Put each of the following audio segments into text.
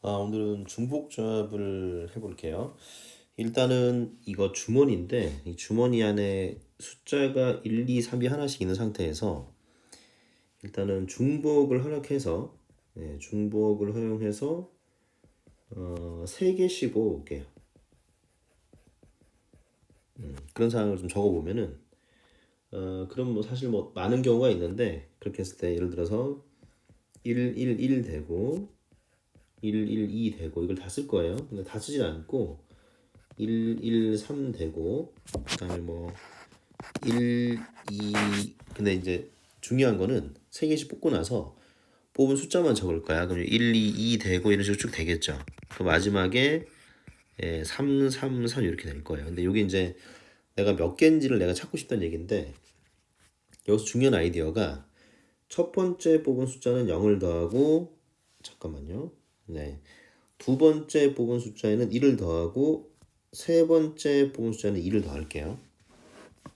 오늘은 중복조합을 해볼게요. 일단은 이거 주머니인데 이 주머니 안에 숫자가 1, 2, 3이 하나씩 있는 상태에서 일단은 중복을 허락해서 중복을 허용해서 3개씩 뽑아볼게요. 그런 상황을 좀 적어보면은 그럼 뭐 사실 뭐 많은 경우가 있는데 그렇게 했을 때 예를 들어서 1, 1, 1 되고 1, 1, 2 되고 이걸 다 쓸 거예요. 근데 다 쓰진 않고 1, 1, 3 되고 그다음에 뭐 1, 2 근데 이제 중요한 거는 세 개씩 뽑고 나서 뽑은 숫자만 적을 거야. 그럼 1, 2, 2 되고 이런 식으로 쭉 되겠죠. 그 마지막에 3, 3, 3 이렇게 될 거예요. 근데 이게 이제 내가 몇 개인지를 내가 찾고 싶다는 얘기인데 여기서 중요한 아이디어가 첫 번째 뽑은 숫자는 0을 더하고 잠깐만요. 네. 두 번째 뽑은 숫자에는 1을 더하고 세 번째 뽑은 숫자는 2를 더할게요.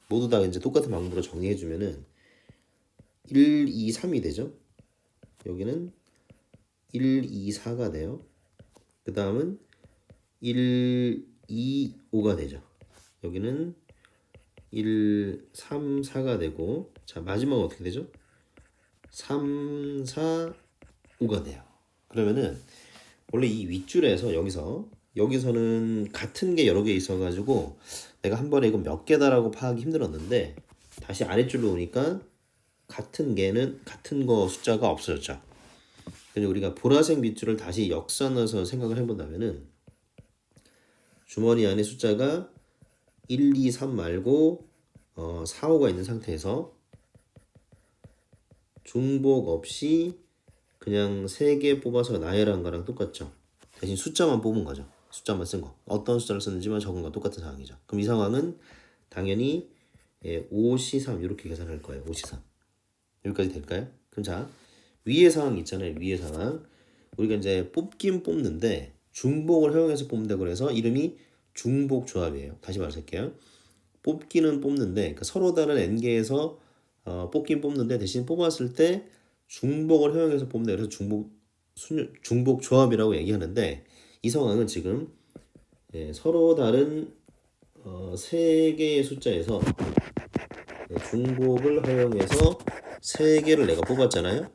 모두 다 이제 똑같은 방법으로 정리해주면은 1, 2, 3이 되죠. 여기는 1, 2, 4가 돼요. 그 다음은 1, 2, 5가 되죠. 여기는 1, 3, 4가 되고 자 마지막은 어떻게 되죠? 3, 4, 5가 돼요. 그러면은 원래 이 윗줄에서 여기서는 같은 게 여러 개 있어가지고 내가 한 번에 이거 몇 개다라고 파악이 힘들었는데 다시 아랫줄로 오니까 같은 거 숫자가 없어졌죠. 그래서 우리가 보라색 밑줄을 다시 역산해서 생각을 해본다면은 주머니 안에 숫자가 1, 2, 3 말고 4, 5가 있는 상태에서 중복 없이 그냥 3개 뽑아서 나열한 거랑 똑같죠. 대신 숫자만 뽑은 거죠. 숫자만 쓴 거. 어떤 숫자를 썼는지만 적은 거 똑같은 상황이죠. 그럼 이 상황은 당연히 5C3 이렇게 계산할 거예요. 5C3. 여기까지 될까요? 그럼 자, 위의 상황 있잖아요. 위의 상황. 우리가 이제 뽑긴 뽑는데 중복을 허용해서 뽑는다 그래서 이름이 중복 조합이에요. 다시 말할게요. 뽑기는 뽑는데 그러니까 서로 다른 n개에서 뽑긴 뽑는데 대신 뽑았을 때 중복을 허용해서 뽑는다 그래서 중복 조합이라고 얘기하는데 이 상황은 지금 서로 다른 세 개의 숫자에서 중복을 허용해서 세 개를 내가 뽑았잖아요.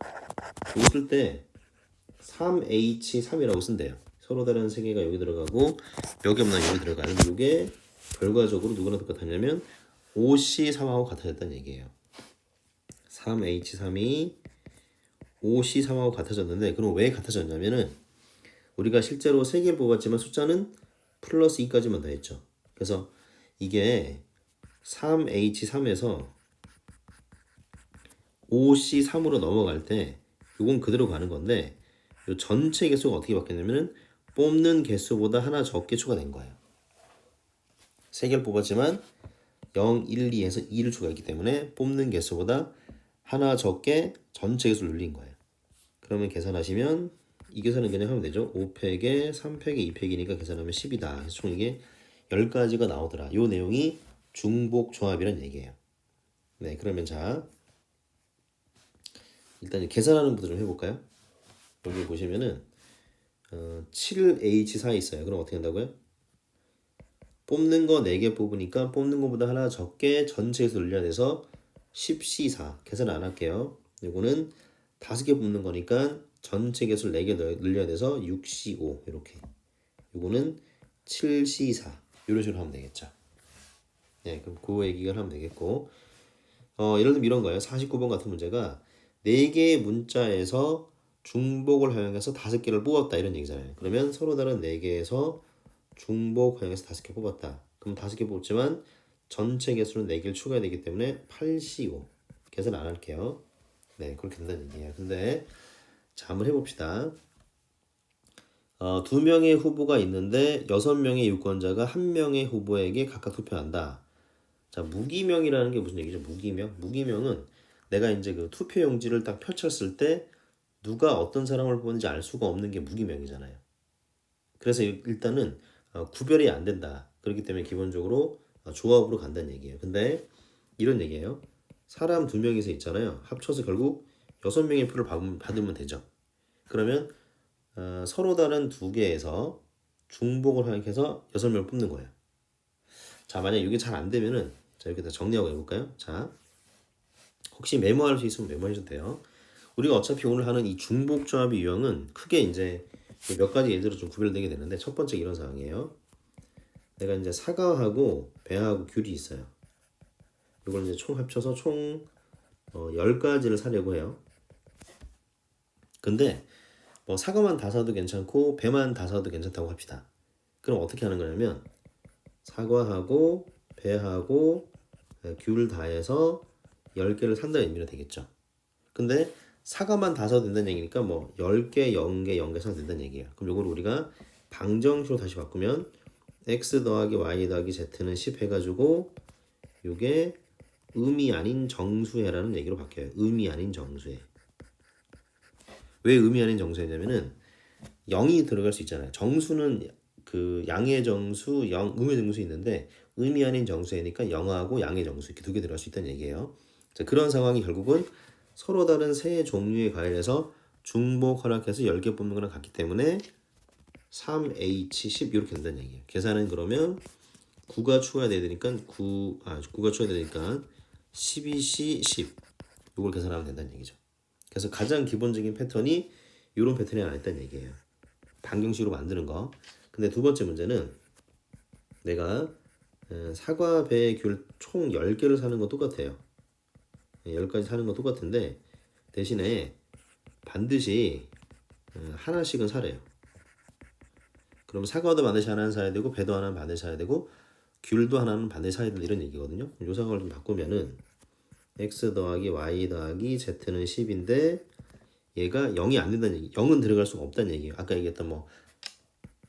이거 쓸 때 3H3이라고 쓴대요. 서로 다른 세 개가 여기 들어가고 여기 없나 여기 들어가는 이게 결과적으로 누구나 똑같았냐면 5C3하고 같아졌다는 얘기예요. 3H3이 5C3하고 같아졌는데 그럼 왜 같아졌냐면은 우리가 실제로 3개 뽑았지만 숫자는 플러스 2까지만 더했죠. 그래서 이게 3H3에서 5C3으로 넘어갈 때 이건 그대로 가는 건데 이 전체 개수가 어떻게 바뀌었냐면은 뽑는 개수보다 하나 적게 추가된 거예요. 3개를 뽑았지만 0, 1, 2에서 2를 추가했기 때문에 뽑는 개수보다 하나 적게 전체 개수를 늘린 거예요. 그러면 계산하시면 이 계산은 그냥 하면 되죠. 5팩에 3팩에 2팩이니까 계산하면 10이다. 그래서 총 이게 10가지가 나오더라. 이 내용이 중복 조합이란 얘기예요. 네, 그러면 자 일단 계산하는 것부터 좀 해볼까요? 여기 보시면은 7H4 있어요. 그럼 어떻게 한다고요? 뽑는 거 4개 뽑으니까 뽑는 거보다 하나 적게 전체에서 늘려야 돼서 10C4 계산 안 할게요. 이거는 5개 뽑는 거니까 전체 개수를 4개 늘려야 돼서 6C5 이렇게. 이거는 7C4 이런 식으로 하면 되겠죠. 네, 그럼 그 얘기를 하면 되겠고 예를 들면 이런 거예요. 49번 같은 문제가 4개의 문자에서 중복을 허용해서 5개를 뽑았다 이런 얘기잖아요. 그러면 서로 다른 4개에서 중복 허용해서 5개 뽑았다. 그럼 5개 뽑지만 전체 개수는 4개를 추가해야 되기 때문에 8C5 계산 안 할게요. 네, 그렇게 된다는 얘기예요. 근데 자, 한번 해봅시다. 2명의 후보가 있는데 6명의 유권자가 1명의 후보에게 각각 투표한다. 자, 무기명이라는 게 무슨 얘기죠? 무기명? 무기명은 내가 이제 그 투표용지를 딱 펼쳤을 때 누가 어떤 사람을 뽑는지 알 수가 없는 게 무기명이잖아요. 그래서 일단은 구별이 안 된다. 그렇기 때문에 기본적으로 조합으로 간다는 얘기예요. 근데 이런 얘기예요. 사람 2명이서 있잖아요. 합쳐서 결국 6명의 표를 받으면 되죠. 그러면 서로 다른 두 개에서 중복을 하여서 6명을 뽑는 거예요. 자, 만약 이게 잘 안 되면은 자, 이렇게 다 정리하고 해볼까요? 자, 혹시 메모할 수 있으면 메모하셔도 돼요. 우리가 어차피 오늘 하는 이 중복 조합의 유형은 크게 이제 몇 가지 예제로 좀 구별되게 되는데, 첫 번째 이런 상황이에요. 내가 이제 사과하고 배하고 귤이 있어요. 이걸 이제 총 합쳐서 총 10가지를 사려고 해요. 근데 뭐 사과만 다 사도 괜찮고 배만 다 사도 괜찮다고 합시다. 그럼 어떻게 하는 거냐면 사과하고 배하고 귤 다 해서 10개를 산다는 의미로 되겠죠. 근데 사과만 다 사도 된다는 얘기니까 뭐 10개, 0개, 0개 사도 된다는 얘기예요. 그럼 이걸 우리가 방정식으로 다시 바꾸면 x 더하기 y 더하기 z는 10 해가지고 이게 의미 아닌 정수해라는 얘기로 바뀌어요. 의미 아닌 정수해. 왜 의미 아닌 정수해냐면은 0이 들어갈 수 있잖아요. 정수는 그 양의 정수, 음의 정수 있는데 의미 아닌 정수해니까 영하고 양의 정수 이렇게 두 개 들어갈 수 있다는 얘기예요. 자, 그런 상황이 결국은 서로 다른 세 종류의 과일에서 중복 허락해서 10개 뽑는 거랑 같기 때문에 3H10 이렇게 된다는 얘기예요. 계산은 그러면 9가 추가돼야 되니까 9가 추가돼야 되니까 12C10 이걸 계산하면 된다는 얘기죠. 그래서 가장 기본적인 패턴이 이런 패턴이 안 했다는 얘기예요. 방정식으로 만드는 거. 근데 두 번째 문제는 내가 사과, 배, 귤 총 10개를 사는 건 똑같아요. 10가지 사는 건 똑같은데 대신에 반드시 하나씩은 사래요. 그럼 사과도 반드시 하나는 사야 되고 배도 하나는 반드시 사야 되고 귤도 하나는 반드시 사야 된다 이런 얘기거든요. 이 상황을 좀 바꾸면은 x 더하기 y 더하기 z는 10인데 얘가 0이 안 된다는 얘기. 0은 들어갈 수가 없다는 얘기예요. 아까 얘기했던 뭐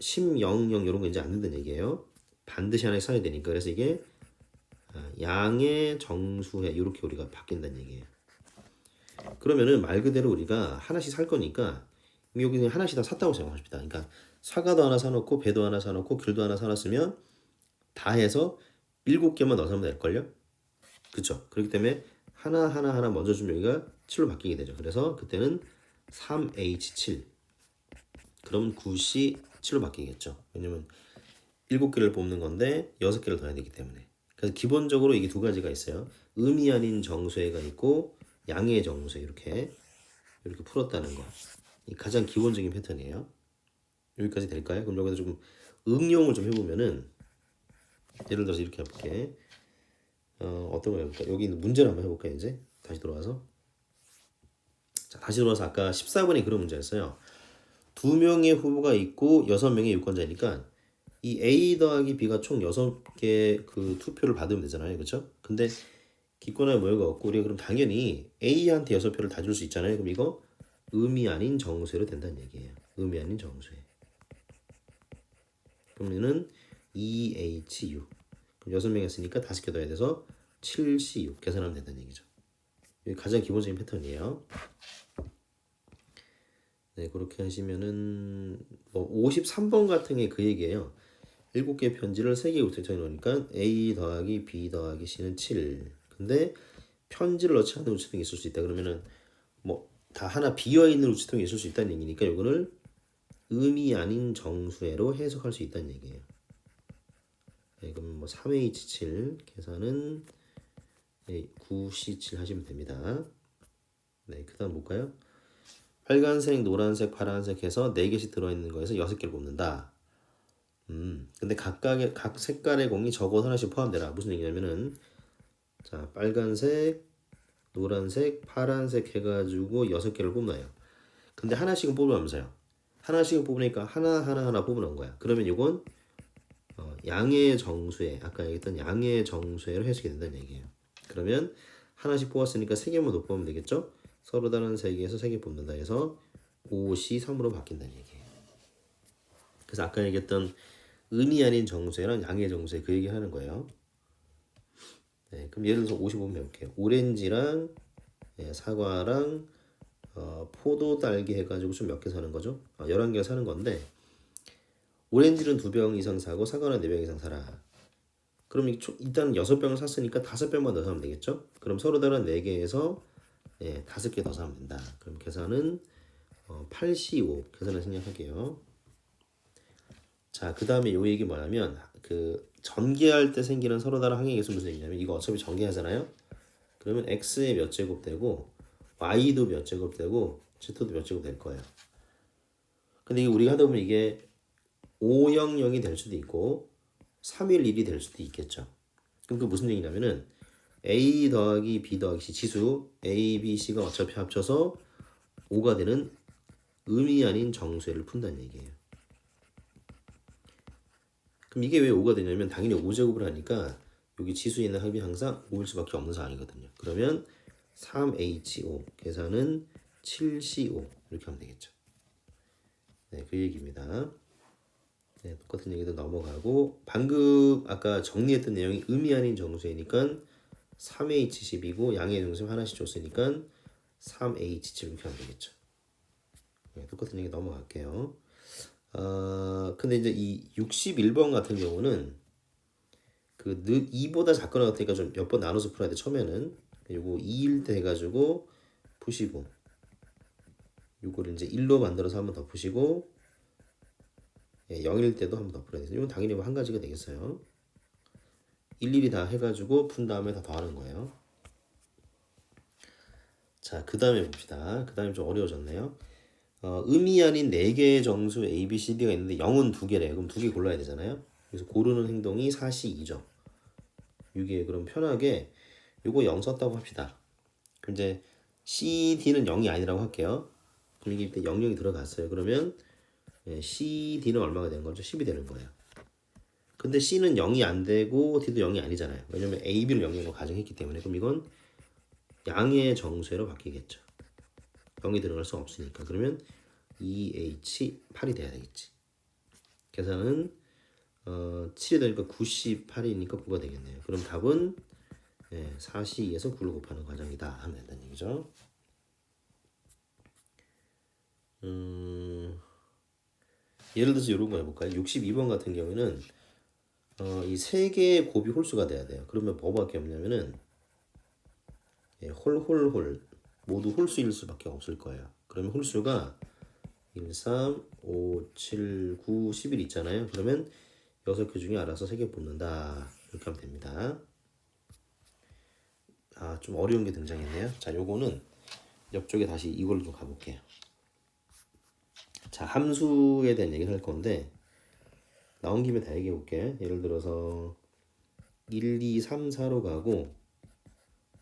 10, 0, 0 이런 거 이제 안 된다는 얘기예요. 반드시 하나씩 사야 되니까. 그래서 이게 양의 정수해 이렇게 우리가 바뀐다는 얘기예요. 그러면은 말 그대로 우리가 하나씩 살 거니까 여기 그냥 하나씩 다 샀다고 생각합시다. 그러니까 사과도 하나 사놓고 배도 하나 사놓고 귤도 하나 사놨으면 다 해서 7개만 넣어서 하면 될걸요? 그쵸? 그렇기 때문에 하나 먼저 주면 여기가 7로 바뀌게 되죠. 그래서 그때는 3H7 그럼 9C7로 바뀌겠죠. 왜냐면 7개를 뽑는 건데 6개를 더해야 되기 때문에. 그래서 기본적으로 이게 두 가지가 있어요. 의미 아닌 정수해가 있고 양의 정수해 이렇게 풀었다는 거. 이 가장 기본적인 패턴이에요. 여기까지 될까요? 그럼 여기서 좀 응용을 좀 해보면은 예를 들어서 이렇게 해볼게. 어떤 거 해볼까? 여기 있는 문제를 한번 해볼까 이제 다시 돌아와서. 자, 다시 돌아와서 아까 14번이 그런 문제였어요. 2명의 후보가 있고 6명의 유권자니까 이 A 더하기 B가 총 6개 그 투표를 받으면 되잖아요. 그렇죠? 근데 기권할 모여가 없고 우리가 그럼 당연히 A한테 6표를 다 줄 수 있잖아요. 그럼 이거 의미 아닌 정수로 된다는 얘기예요. 의미 아닌 정수에. 그러면은 2HU. 그럼 6명 했으니까 5개 더해야 돼서 7CU 계산하면 된다는 얘기죠. 이게 가장 기본적인 패턴이에요. 네, 그렇게 하시면은 뭐 53번 같은 게 그 얘기예요. 7개 편지를 3개 우체통에 넣으니까 A 더하기 B 더하기 C는 7. 근데 편지를 넣지 않은 우체통이 있을 수 있다. 그러면은 뭐 다 하나 비어 있는 우체통이 있을 수 있다는 얘기니까 이거를 의미 아닌 정수해로 해석할 수 있다는 얘기예요. 네, 그럼 뭐 3H7 계산은 9C7 하시면 됩니다. 네, 그다음 볼까요? 빨간색, 노란색, 파란색 해서 4개씩 들어있는 거에서 6개를 뽑는다. 근데 각 색깔의 공이 적어도 하나씩 포함되라. 무슨 얘기냐면은 자, 빨간색, 노란색, 파란색 해가지고 6개를 뽑나요. 근데 하나씩은 뽑으면서요. 하나씩은 뽑으니까 하나 뽑으는 거야. 그러면 이건 양의 정수에 아까 얘기했던 양의 정수에로 해석이 된다는 얘기예요. 그러면 하나씩 뽑았으니까 3개만 더 뽑으면 되겠죠? 서로 다른 3개에서 3개 뽑는다 해서 5C3으로 바뀐다는 얘기예요. 그래서 아까 얘기했던 의미 아닌 정수에랑 양의 정수에 그 얘기 하는 거예요. 네, 그럼 예를 들어서 55번 해볼게요. 오렌지랑 사과랑 포도, 딸기 해가지고 좀 몇 개 사는 거죠? 11개 사는 건데 오렌지는 2병 이상 사고 사과는 4병 이상 사라. 그럼 일단 6병을 샀으니까 5병만 더 사면 되겠죠? 그럼 서로 다른 4개에서 5개 더 사면 된다. 그럼 계산은 8C5 계산을 생략할게요. 자, 그 다음에 요 얘기 뭐냐면 그 전개할 때 생기는 서로 다른 항의 계수 무슨 얘기냐면 이거 어차피 전개하잖아요. 그러면 x의 몇 제곱 되고 y도 몇 제곱 되고 z도 몇 제곱 될 거예요. 근데 이게 우리가 하다 보면 이게 500이 될 수도 있고 311이 될 수도 있겠죠. 그럼 그 무슨 얘기냐면은 a 더하기 b 더하기 c 지수 a, b, c가 어차피 합쳐서 5가 되는 의미 아닌 정수를 푼다는 얘기예요. 그럼 이게 왜 5가 되냐면 당연히 5제곱을 하니까 여기 지수에 있는 합이 항상 5일 수밖에 없는 상황이거든요. 그러면 3H5 계산은 7C5 이렇게 하면 되겠죠. 네, 그 얘기입니다. 네, 똑같은 얘기도 넘어가고 방금 아까 정리했던 내용이 의미 아닌 정수이니까 3H10이고 양의 중심 하나씩 줬으니까 3H7 이렇게 하면 되겠죠. 네, 똑같은 얘기 넘어갈게요. 근데 이제 이 61번 같은 경우는 그 2보다 작거나 같으니까 좀 몇 번 나눠서 풀어야 돼. 처음에는 요거 2일 때 해가지고 푸시고 요거를 이제 1로 만들어서 한 번 더 푸시고 0일 때도 한 번 더 풀어야 돼요. 이건 당연히 뭐 한 가지가 되겠어요. 일일이 다 해가지고 푼 다음에 다 더하는 거예요. 자, 그 다음에 봅시다. 그 다음에 좀 어려워졌네요. 의미 아닌 4개의 정수 A, B, C, D가 있는데 0은 2개래요. 그럼 2개 골라야 되잖아요. 그래서 고르는 행동이 4C 2죠. 이게 그럼 편하게 요거 0 썼다고 합시다. 그럼 이제 C, D는 0이 아니라고 할게요. 그럼 이게 일단 0, 0이 들어갔어요. 그러면 C, D는 얼마가 되는 거죠? 10이 되는 거예요. 근데 C는 0이 안 되고 D도 0이 아니잖아요. 왜냐면 A, B를 0이라고 가정했기 때문에. 그럼 이건 양의 정수로 바뀌겠죠. 0이 들어갈 수 없으니까. 그러면 2H8이 돼야 되겠지. 계산은 7이 되니까 98이니까 9가 되겠네요. 그럼 답은 4C2에서 9를 곱하는 과정이다 하면 된다는 얘기죠. 예를 들어서 이런 거 해볼까요? 62번 같은 경우는 이 세 개의 곱이 홀수가 돼야 돼요. 그러면 뭐밖에 없냐면은 홀 모두 홀수일 수밖에 없을 거예요. 그러면 홀수가 1, 3, 5, 7, 9, 11 있잖아요. 그러면 6개 중에 알아서 3개 뽑는다. 이렇게 하면 됩니다. 좀 어려운 게 등장했네요. 자, 요거는 옆쪽에 다시 이걸로 좀 가볼게요. 자, 함수에 대한 얘기를 할 건데 나온 김에 다 얘기해 볼게. 예를 들어서 1, 2, 3, 4로 가고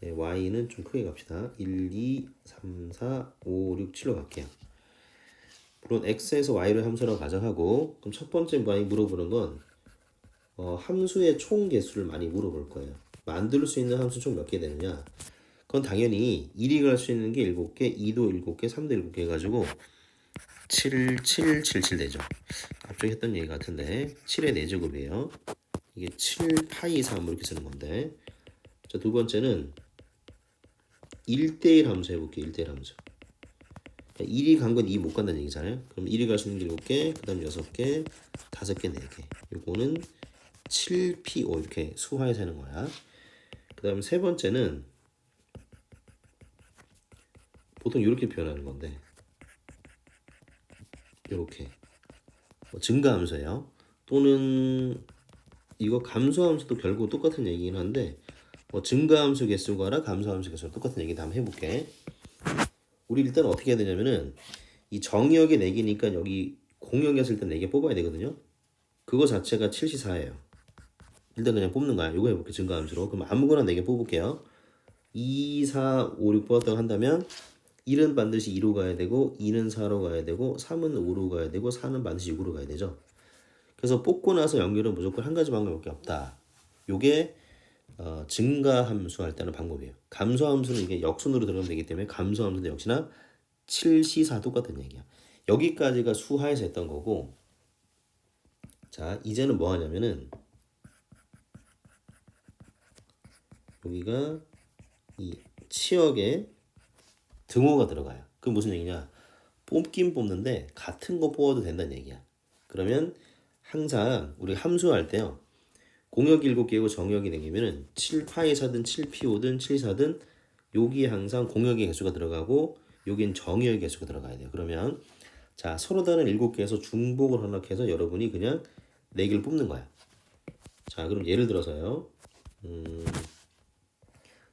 y는 좀 크게 갑시다. 1, 2, 3, 4, 5, 6, 7로 갈게요. 물론 x에서 y를 함수라고 가정하고 그럼 첫 번째 많이 물어보는 건 함수의 총 개수를 많이 물어볼 거예요. 만들 수 있는 함수 총 몇 개 되느냐? 그건 당연히 1이 갈 수 있는 게 7개, 2도 7개, 3도 7개 해가지고 7, 7, 7, 7 되죠. 앞쪽에 했던 얘기 같은데 7의 4제곱이에요. 이게 7 파이 3 이렇게 쓰는 건데 자, 두 번째는 1대1 함수 해볼게요. 1대1 함수. 1이 간 건 2 못 간다는 얘기잖아요. 그럼 1이 갈 수 있는 게 7개, 그 다음 6개, 5개, 4개. 요거는 7P5 이렇게 수화해서 하는 거야. 그 다음 세 번째는 보통 이렇게 표현하는 건데 이렇게 증가함수예요. 또는 이거 감소함수도 결국 똑같은 얘기긴 한데 증가함수 개수가라 감소함수 개수가 똑같은 얘기 다 한번 해볼게. 우리 일단 어떻게 해야 되냐면은 이 정의역이 4개니까 여기 공역이었을 때 4개 뽑아야 되거든요. 그거 자체가 7C4예요. 일단 그냥 뽑는 거야. 이거 해볼게. 증가함수로. 그럼 아무거나 4개 뽑을게요. 2, 4, 5, 6 뽑았다고 한다면 1은 반드시 2로 가야 되고 2는 4로 가야 되고 3은 5로 가야 되고 4는 반드시 6으로 가야 되죠. 그래서 뽑고 나서 연결은 무조건 한 가지 방법밖에 없다. 요게 증가함수 할 때는 방법이에요. 감소함수는 이게 역순으로 들어가면 되기 때문에 감소함수도 역시나 7C4 똑같은 얘기야. 여기까지가 수하에서 했던 거고 자 이제는 뭐 하냐면은 여기가 이 치역에 등호가 들어가요. 그게 무슨 얘기냐? 뽑긴 뽑는데 같은 거 뽑아도 된다는 얘기야. 그러면 항상 우리 함수할 때요. 공역이 7개고 정역이 4개면은 7파이 4든 7P5든 7, 4든 여기에 항상 공역의 개수가 들어가고 여긴 정의의 개수가 들어가야 돼요. 그러면 자 서로 다른 7개에서 중복을 하나 해서 여러분이 그냥 4개를 뽑는 거야. 자 그럼 예를 들어서요.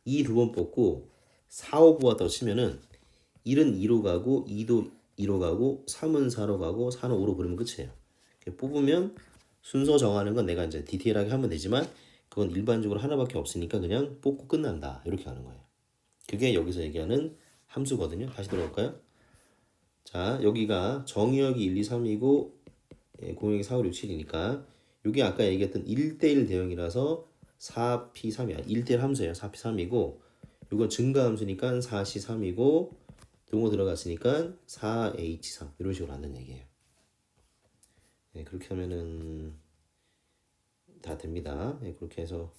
2 두 번 뽑고 4, 5 뽑았다고 치면은 1은 2로 가고 2도 2로 가고 3은 4로 가고 4는 5로 버리면 끝이에요. 이렇게 뽑으면 순서 정하는 건 내가 이제 디테일하게 하면 되지만 그건 일반적으로 하나밖에 없으니까 그냥 뽑고 끝난다. 이렇게 하는 거예요. 그게 여기서 얘기하는 함수거든요. 다시 들어볼까요? 자, 여기가 정의역이 1, 2, 3이고 공역이 4, 5, 6, 7이니까 이게 아까 얘기했던 1대1 대형이라서 4P 3이야. 1대1 함수예요. 4P 3이고 이건 증가 함수니까 4C 3이고 동호 들어갔으니까 4H 3 이런 식으로 한다는 얘기예요. 네, 그렇게 하면은 다 됩니다. 네, 그렇게 해서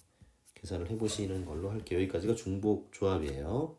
계산을 해보시는 걸로 할게요. 여기까지가 중복 조합이에요.